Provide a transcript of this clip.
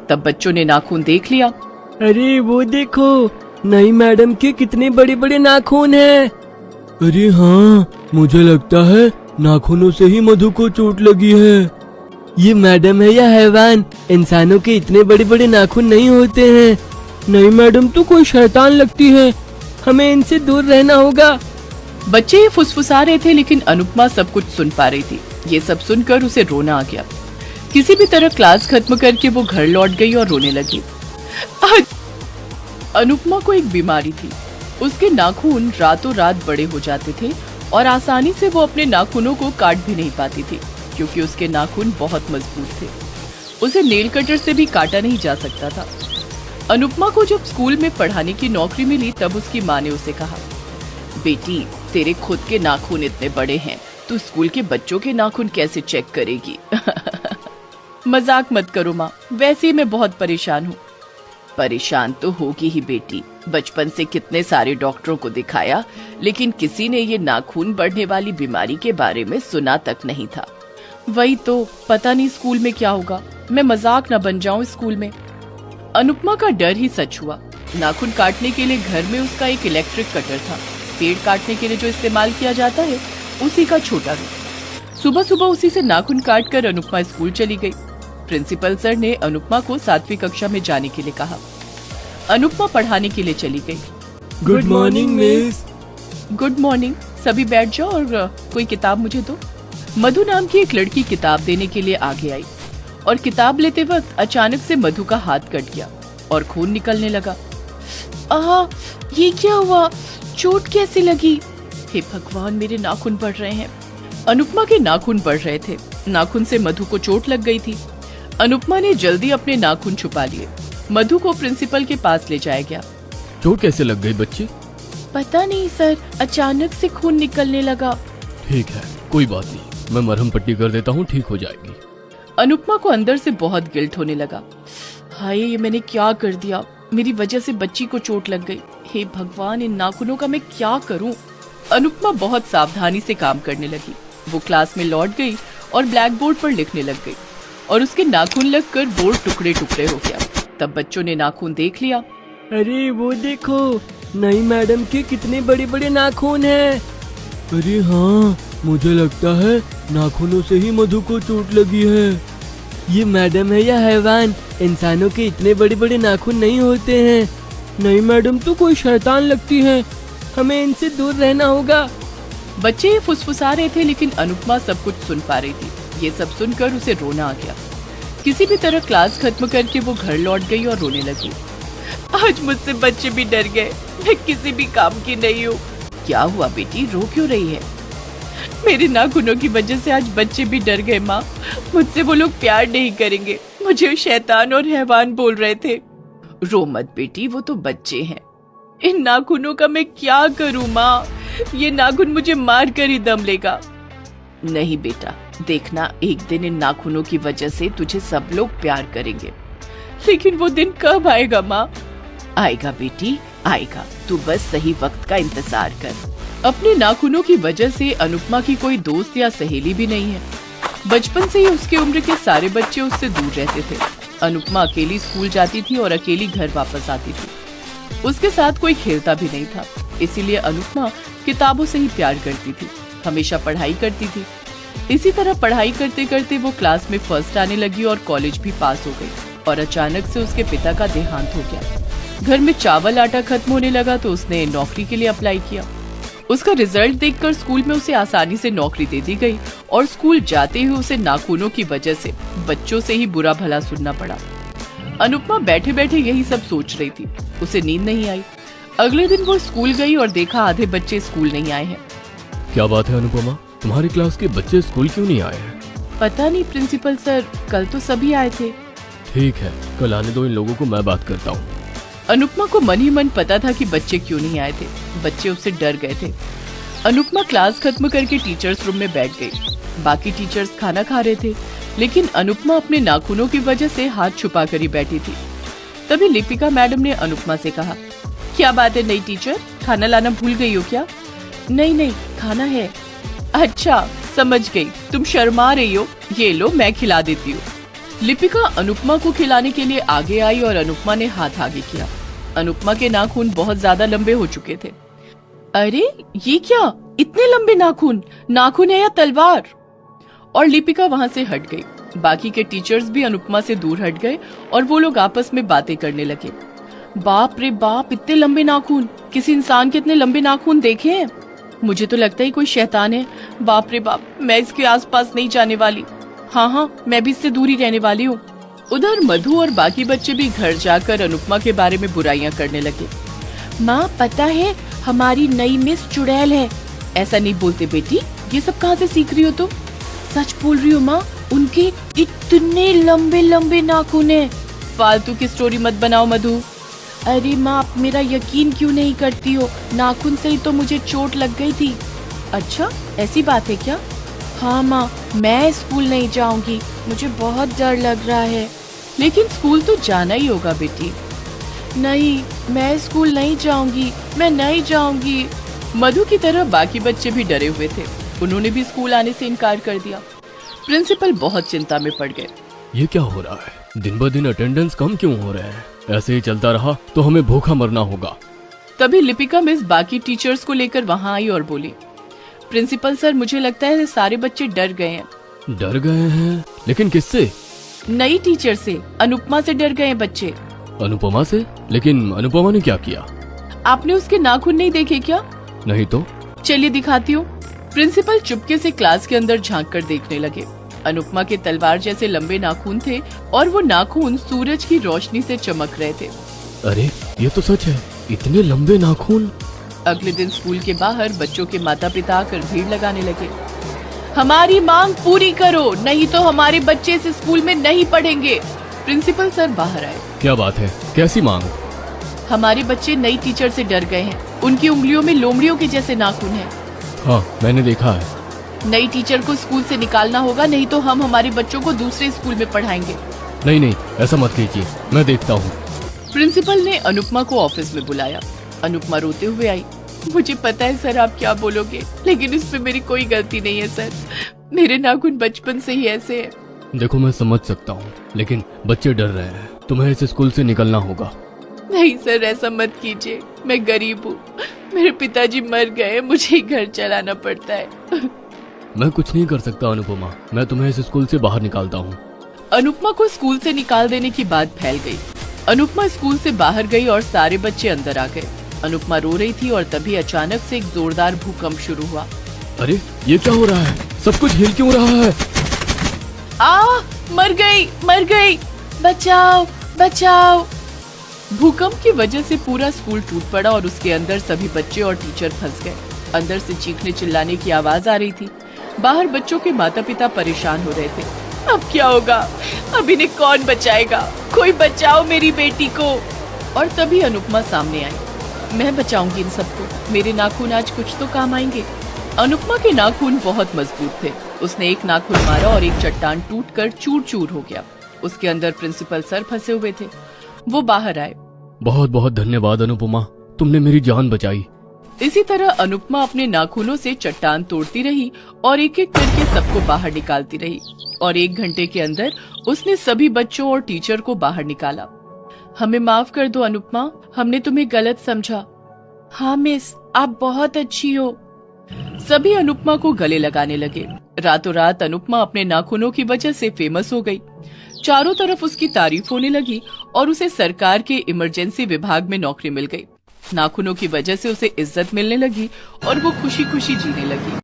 तब बच्चों ने नाखून देख लिया। अरे वो देखो, नई मैडम के कितने बड़े बड़े नाखून हैं। अरे हाँ, मुझे लगता है नाखूनों से ही मधु को चोट लगी है। ये मैडम है या हैवान, इंसानों के इतने बड़े बड़े नाखून नहीं होते हैं। नई मैडम तो कोई शैतान लगती है, हमें इनसे दूर रहना होगा। बच्चे ये फुसफुसा रहे थे, लेकिन अनुपमा सब कुछ सुन पा रही थी। ये सब सुनकर उसे रोना आ गया। किसी भी तरह क्लास खत्म करके वो घर लौट गई और रोने लगी। अनुपमा को एक बीमारी थी, उसके नाखून रातों रात बड़े हो जाते थे और आसानी से वो अपने नाखूनों को काट भी नहीं पाती थी, क्योंकि उसके नाखून बहुत मजबूत थे। उसे नेल कटर से भी काटा नहीं जा सकता था। अनुपमा को जब स्कूल में पढ़ाने की नौकरी मिली, तब उसकी माँ ने उसे कहा, बेटी तेरे खुद के नाखून इतने बड़े हैं, तू स्कूल के बच्चों के नाखून कैसे चेक करेगी? मजाक मत करो माँ, वैसे ही मैं बहुत परेशान हूँ। परेशान तो होगी ही बेटी, बचपन से कितने सारे डॉक्टरों को दिखाया, लेकिन किसी ने ये नाखून बढ़ने वाली बीमारी के बारे में सुना तक नहीं था। वही तो, पता नहीं स्कूल में क्या होगा, मैं मजाक न बन जाऊं स्कूल में। अनुपमा का डर ही सच हुआ। नाखून काटने के लिए घर में उसका एक इलेक्ट्रिक कटर था, पेड़ काटने के लिए जो इस्तेमाल किया जाता है उसी का छोटा रूप। सुबह सुबह उसी से नाखून काट कर अनुपमा स्कूल चली गई। प्रिंसिपल सर ने अनुपमा को 7वीं कक्षा में जाने के लिए कहा। अनुपमा पढ़ाने के लिए चली गई। Good morning miss. Good morning, सभी बैठ जाओ और कोई किताब मुझे दो। मधु नाम की एक लड़की किताब देने के लिए आगे आई और किताब लेते वक्त अचानक से मधु का हाथ कट गया और खून निकलने लगा। ये क्या हुआ? चोट कैसे लगी? हे भगवान, मेरे नाखून बढ़ रहे हैं। अनुपमा के नाखून बढ़ रहे थे। नाखून से मधु को चोट लग गई थी। अनुपमा ने जल्दी अपने नाखून छुपा लिए। मधु को प्रिंसिपल के पास ले जाया गया। चोट कैसे लग गई बच्ची? पता नहीं सर, अचानक से खून निकलने लगा। ठीक है, कोई बात नहीं, मैं मरहम पट्टी कर देता हूँ, ठीक हो जाएगी। अनुपमा को अंदर से बहुत गिल्ट होने लगा। हाय, ये मैंने क्या कर दिया? मेरी वजह से बच्ची को चोट लग गई। हे भगवान, इन नाखूनों का मैं क्या करूं? अनुपमा बहुत सावधानी से काम करने लगी। वो क्लास में लौट गई और ब्लैक बोर्ड पर लिखने लग गई और उसके नाखून लगकर बोर्ड टुकड़े टुकड़े हो गया। तब बच्चों ने नाखून देख लिया। अरे वो देखो, नई मैडम के कितने बड़े बड़े नाखून हैं। अरे हाँ, मुझे लगता है नाखूनों से ही मधु को चोट लगी है। ये मैडम है या हैवान, इंसानों के इतने बड़े बड़े नाखून नहीं होते हैं। नई मैडम तो कोई शैतान लगती है, हमें इनसे दूर रहना होगा। बच्चे फुसफुसा रहे थे, लेकिन अनुपमा सब कुछ सुन पा रही थी। ये सब सुनकर उसे रोना आ गया। किसी भी तरह क्लास खत्म करके वो घर लौट गई और रोने लगी। आज मुझसे बच्चे भी डर गए, मैं किसी भी काम की नहीं हूँ। क्या हुआ बेटी, रो क्यों रही है? मेरे नाखूनों की वजह से आज बच्चे भी डर गए माँ। मुझसे वो लोग प्यार नहीं करेंगे, मुझे शैतान और हैवान बोल रहे थे। रो मत बेटी, वो तो बच्चे हैं। इन नाखूनों का मैं क्या करूँ माँ? ये नाखून मुझे मार कर ही दम लेगा। नहीं बेटा, देखना एक दिन इन नाखूनों की वजह से तुझे सब लोग प्यार करेंगे। लेकिन वो दिन कब आएगा माँ? आएगा बेटी, आएगा, तू बस सही वक्त का इंतजार कर। अपने नाखूनों की वजह से अनुपमा की कोई दोस्त या सहेली भी नहीं है। बचपन से ही उसके उम्र के सारे बच्चे उससे दूर रहते थे। अनुपमा अकेली स्कूल जाती थी और अकेली घर वापस आती थी। उसके साथ कोई खेलता भी नहीं था, इसीलिए अनुपमा किताबों से ही प्यार करती थी, हमेशा पढ़ाई करती थी। इसी तरह पढ़ाई करते करते वो क्लास में फर्स्ट आने लगी और कॉलेज भी पास हो गई। और अचानक से उसके पिता का देहांत हो गया। घर में चावल आटा खत्म होने लगा तो उसने नौकरी के लिए अप्लाई किया। उसका रिजल्ट देखकर स्कूल में उसे आसानी से नौकरी दे दी गई और स्कूल जाते ही उसे नाखूनों की वजह से बच्चों से ही बुरा भला सुनना पड़ा। अनुपमा बैठे बैठे यही सब सोच रही थी, उसे नींद नहीं आई। अगले दिन वो स्कूल गई और देखा आधे बच्चे स्कूल नहीं आए हैं। क्या बात है अनुपमा, तुम्हारी क्लास के बच्चे स्कूल क्यों नहीं आए हैं? पता नहीं प्रिंसिपल सर, कल तो सभी आए थे। ठीक है, कल आने दो इन लोगों को, मैं बात करता हूँ। अनुपमा को मन ही मन पता था कि बच्चे क्यों नहीं आए थे। बच्चे उससे डर गए थे। अनुपमा क्लास खत्म करके टीचर्स रूम में बैठ गई। बाकी टीचर्स खाना खा रहे थे, लेकिन अनुपमा अपने नाखूनों की वजह से हाथ छुपा कर ही बैठी थी। तभी लिपिका मैडम ने अनुपमा से कहा, क्या बात है नई टीचर, खाना लाना भूल गई हो क्या? नहीं नहीं, खाना है। अच्छा समझ गई, तुम शर्मा रही हो, ये लो मैं खिला देती हूँ। लिपिका अनुपमा को खिलाने के लिए आगे आई और अनुपमा ने हाथ आगे किया। अनुपमा के नाखून बहुत ज्यादा लंबे हो चुके थे। अरे ये क्या, इतने लंबे नाखून, नाखून है या तलवार? और लिपिका वहां से हट गई। बाकी के टीचर्स भी अनुपमा से दूर हट गए और वो लोग आपस में बातें करने लगे। बाप रे बाप, इतने लंबे नाखून, किसी इंसान के इतने लंबे नाखून देखे हैं? मुझे तो लगता है कोई शैतान है। बाप रे बाप, मैं इसके आसपास नहीं जाने वाली। हाँ, मैं भी इससे दूर ही रहने वाली हूँ। उधर मधु और बाकी बच्चे भी घर जाकर अनुपमा के बारे में बुराइयां करने लगे। माँ पता है, हमारी नई मिस चुड़ैल है। ऐसा नहीं बोलते बेटी, ये सब कहाँ से सीख रही हो तुम? सच बोल रही हो माँ, उनके इतने लंबे लंबे नाखून हैं। फालतू की स्टोरी मत बनाओ मधु। अरे माँ, आप मेरा यकीन क्यों नहीं करती हो? नाखून से ही तो मुझे चोट लग गई थी। अच्छा, ऐसी बात है क्या? हाँ माँ, मैं स्कूल नहीं जाऊंगी, मुझे बहुत डर लग रहा है। लेकिन स्कूल तो जाना ही होगा बेटी। नहीं, मैं स्कूल नहीं जाऊंगी, मैं नहीं जाऊंगी। मधु की तरह बाकी बच्चे भी डरे हुए थे। उन्होंने भी स्कूल आने से इनकार कर दिया। प्रिंसिपल बहुत चिंता में पड़ गए। ये क्या हो रहा है? दिन ब दिन अटेंडेंस कम क्यों हो रहा है? ऐसे ही चलता रहा तो हमें भूखा मरना होगा। तभी लिपिका मिस बाकी टीचर्स को लेकर वहाँ आई और बोली, प्रिंसिपल सर, मुझे लगता है सारे बच्चे डर गए हैं। डर गए हैं? लेकिन किससे? नई टीचर से, अनुपमा से डर गए हैं बच्चे। अनुपमा से? लेकिन अनुपमा ने क्या किया? आपने उसके नाखून नहीं देखे क्या? नहीं तो। चलिए दिखाती हूँ। प्रिंसिपल चुपके से क्लास के अंदर झांक कर देखने लगे। अनुपमा के तलवार जैसे लंबे नाखून थे और वो नाखून सूरज की रोशनी से चमक रहे थे। अरे ये तो सच है, इतने लंबे नाखून। अगले दिन स्कूल के बाहर बच्चों के माता पिता आकर भीड़ लगाने लगे। हमारी मांग पूरी करो, नहीं तो हमारे बच्चे इस स्कूल में नहीं पढ़ेंगे। प्रिंसिपल सर बाहर आए। क्या बात है, कैसी मांग? हमारे बच्चे नई टीचर से डर गए हैं। उनकी उंगलियों में लोमड़ियों के जैसे नाखून हैं। हाँ, मैंने देखा है। नई टीचर को स्कूल से निकालना होगा, नहीं तो हम हमारे बच्चों को दूसरे स्कूल में पढ़ाएंगे। नहीं, ऐसा मत कीजिए, मैं देखता हूँ। प्रिंसिपल ने अनुपमा को ऑफिस में बुलाया। अनुपमा रोते हुए आई। मुझे पता है सर आप क्या बोलोगे, लेकिन इसमें मेरी कोई गलती नहीं है सर। मेरे नाखून बचपन से ही ऐसे हैं। देखो, मैं समझ सकता हूँ, लेकिन बच्चे डर रहे हैं। तुम्हें इस स्कूल से निकलना होगा। नहीं सर, ऐसा मत कीजिए। मैं गरीब हूँ, मेरे पिताजी मर गए, मुझे घर चलाना पड़ता है। मैं कुछ नहीं कर सकता अनुपमा, मैं तुम्हें इस स्कूल से बाहर निकालता हूँ। अनुपमा को स्कूल से निकाल देने की बात फैल गई। अनुपमा स्कूल से बाहर गई और सारे बच्चे अंदर आ गए। अनुपमा रो रही थी और तभी अचानक से एक जोरदार भूकंप शुरू हुआ। अरे ये क्या हो रहा है? सब कुछ हिल क्यों रहा है? मर गई, बचाओ बचाओ। भूकंप की वजह से पूरा स्कूल टूट पड़ा और उसके अंदर सभी बच्चे और टीचर फंस गए। अंदर से चीखने चिल्लाने की आवाज आ रही थी। बाहर बच्चों के माता पिता परेशान हो रहे थे। अब क्या होगा? अब इन्हें कौन बचाएगा? कोई बचाओ मेरी बेटी को। और तभी अनुपमा सामने आई। मैं बचाऊंगी इन सबको, मेरे नाखून आज कुछ तो काम आएंगे। अनुपमा के नाखून बहुत मजबूत थे। उसने एक नाखून मारा और एक चट्टान टूटकर चूर चूर हो गया। उसके अंदर प्रिंसिपल सर फंसे हुए थे। वो बाहर आए। बहुत बहुत धन्यवाद अनुपमा, तुमने मेरी जान बचाई। इसी तरह अनुपमा अपने नाखूनों से चट्टान तोड़ती रही और एक एक करके सबको बाहर निकालती रही और 1 घंटे के अंदर उसने सभी बच्चों और टीचर को बाहर निकाला। हमें माफ कर दो अनुपमा, हमने तुम्हें गलत समझा। हाँ मिस, आप बहुत अच्छी हो। सभी अनुपमा को गले लगाने लगे। रातों रात अनुपमा अपने नाखूनों की वजह से फेमस हो गई। चारों तरफ उसकी तारीफ होने लगी और उसे सरकार के इमरजेंसी विभाग में नौकरी मिल गई। नाखूनों की वजह से उसे इज्जत मिलने लगी और वो खुशी खुशी जीने लगी।